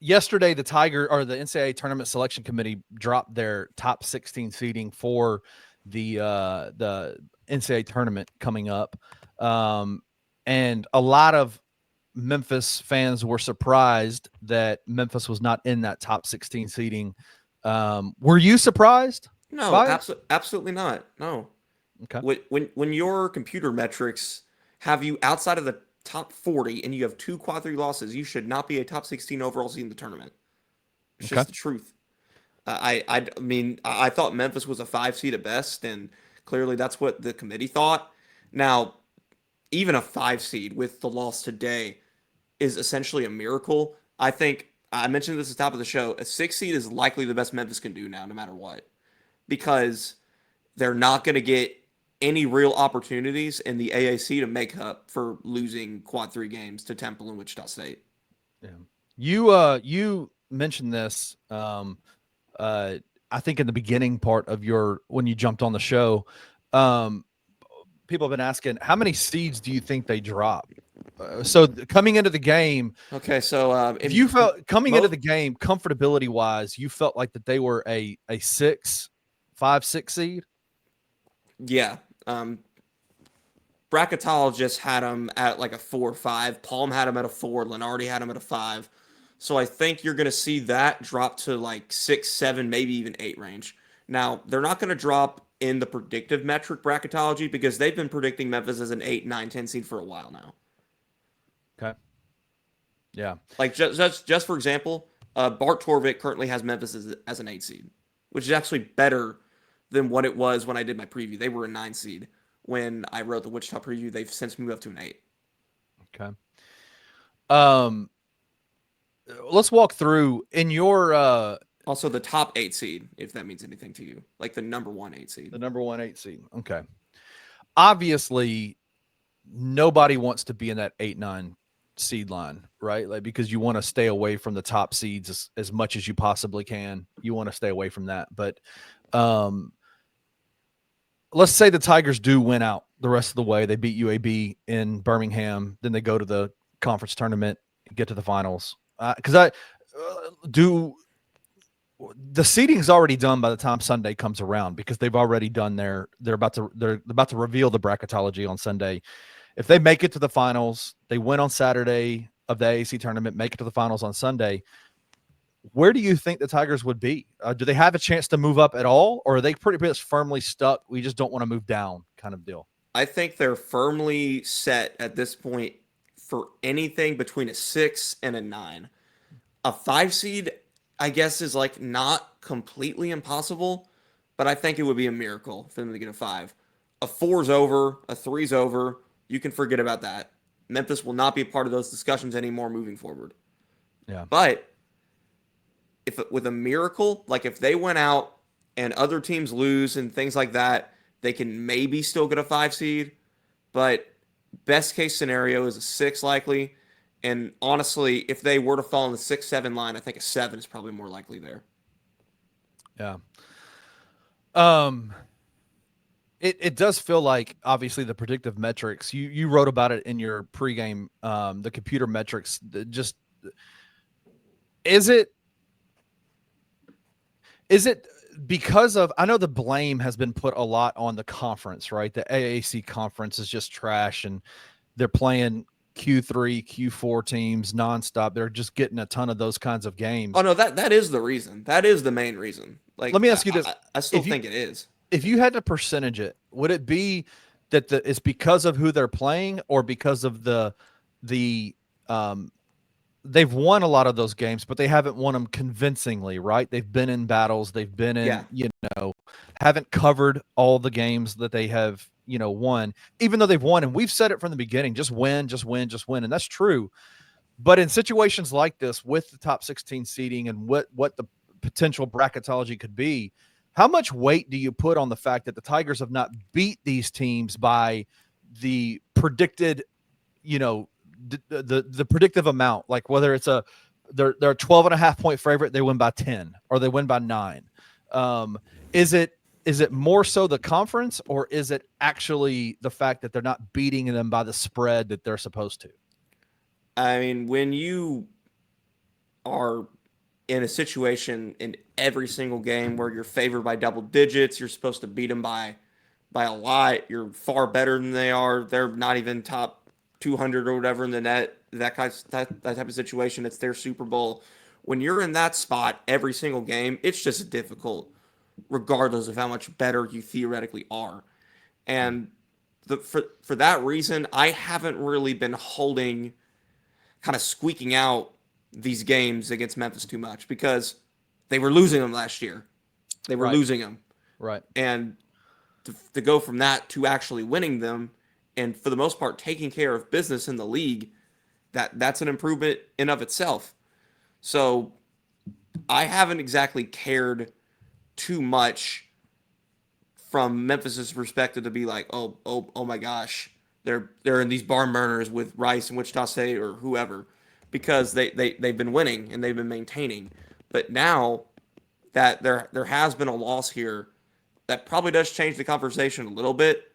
yesterday the NCAA tournament selection committee dropped their top 16 seeding for the NCAA tournament coming up. And a lot of Memphis fans were surprised that Memphis was not in that top 16 seeding. Were you surprised No, by it? absolutely not. No. Okay. When your computer metrics have you outside of the top 40 and you have two quad three losses, you should not be a top 16 overall seed in the tournament. It's Okay. just the truth. I mean, I thought Memphis was a five seed at best, and clearly that's what the committee thought. Now, even a five seed with the loss today is essentially a miracle. I think I mentioned this at the top of the show. A six seed is likely the best Memphis can do now, no matter what, because they're not going to get any real opportunities in the AAC to make up for losing quad three games to Temple and Wichita State. Yeah. You mentioned this uh I think in the beginning part of your when you jumped on the show. Um People have been asking how many seeds do you think they drop? So coming into the game, Okay, so if in you felt coming into most, the game comfortability wise, you felt like that they were a 6 seed. yeah, bracketologists had them at like a 4 or 5. Palm had them at a 4. Lenardi had them at a 5. So I think you're going to see that drop to like 6, 7, maybe even 8 range. Now, they're not going to drop in the predictive metric bracketology because they've been predicting Memphis as an 8, 9, 10 seed for a while now. Okay. Yeah. Like just for example, Bart Torvik currently has Memphis as an 8 seed, which is actually better than what it was when I did my preview. They were a 9 seed when I wrote the Wichita preview. They've since moved up to an 8. Okay. Um let's walk through in your Also, the top 8 seed, if that means anything to you, like the number one 8 the seed. number 1 8 seed. Okay. Obviously nobody wants to be in that 8 9 seed line, right? Like because you want to stay away from the top seeds as much as you possibly can. You want to stay away from that. But um let's say the Tigers do win out the rest of the way. They beat UAB in Birmingham, then they go to the conference tournament, get to the finals. Because do the seating's already done by the time Sunday comes around because they've already done they're about to reveal the bracketology on Sunday. If they make it to the finals, they win on Saturday of the AAC tournament, make it to the finals on Sunday. Where do you think the Tigers would be? Do they have a chance to move up at all, or are they pretty much firmly stuck? We just don't want to move down, kind of deal. I think they're firmly set at this point for anything between a 6 and a 9. A 5 seed, I guess, is like not completely impossible, but I think it would be a miracle for them to get a 5. A 4's over, a 3's over. You can forget about that. Memphis will not be a part of those discussions anymore moving forward. Yeah, But if with a miracle, like if they went out and other teams lose and things like that, they can maybe still get a 5 seed. But best case scenario is a 6 likely. And honestly, if they were to fall in the 6, 7 line, I think a 7 is probably more likely there. yeah. Um, it does feel like obviously the predictive metrics. You wrote about it in your pregame. The computer metrics. Just is it is it because of I know the blame has been put a lot on the conference, right? The AAC conference is just trash and they're playing Q3, Q4 teams nonstop. They're just getting a ton of those kinds of Oh games. no, that is the reason. That is the main reason. Let Like me I, ask you this: I, I still if you think it is. if you had to percentage it, would it be that it's because of who they're playing or because of the they've won a lot of those games, but they haven't won them convincingly, right? They've been in battles, they've been Yeah. in, haven't covered all the games that they have, won, even though they've won. And we've said it from the beginning, just win, just win, just win. And that's true. But in situations like this with the top 16 seeding and what the potential bracketology could be, how much weight do you put on the fact that the Tigers have not beat these teams by the predicted, you know, the predictive amount, like whether it's they're a 12 and a half point favorite, they win by 10 or they win by 9. Um, is it more so the conference or is it actually the fact that they're not beating them by the spread that they're supposed to? I mean, when you are in a situation in every single game where you're favored by double digits. You're supposed to beat them by a lot. You're far better than they are. They're not even top 200 or whatever in the net. That type of situation. It's their Super Bowl. When you're in that spot every single game, it's just difficult, regardless of how much better you theoretically are. And for that reason, I haven't really been holding, kind of squeaking out these games against Memphis too much because they were losing them last year. They were Right. losing them, Right. and to go from that to actually winning them, and for the most part taking care of business in the league, that's an improvement in of itself. So I haven't exactly cared too much from Memphis's perspective to be like, oh my gosh, they're in these barn burners with Rice and Wichita State or whoever, because they've been winning and they've been maintaining. But now that there has been a loss here, that probably does change the conversation a little bit.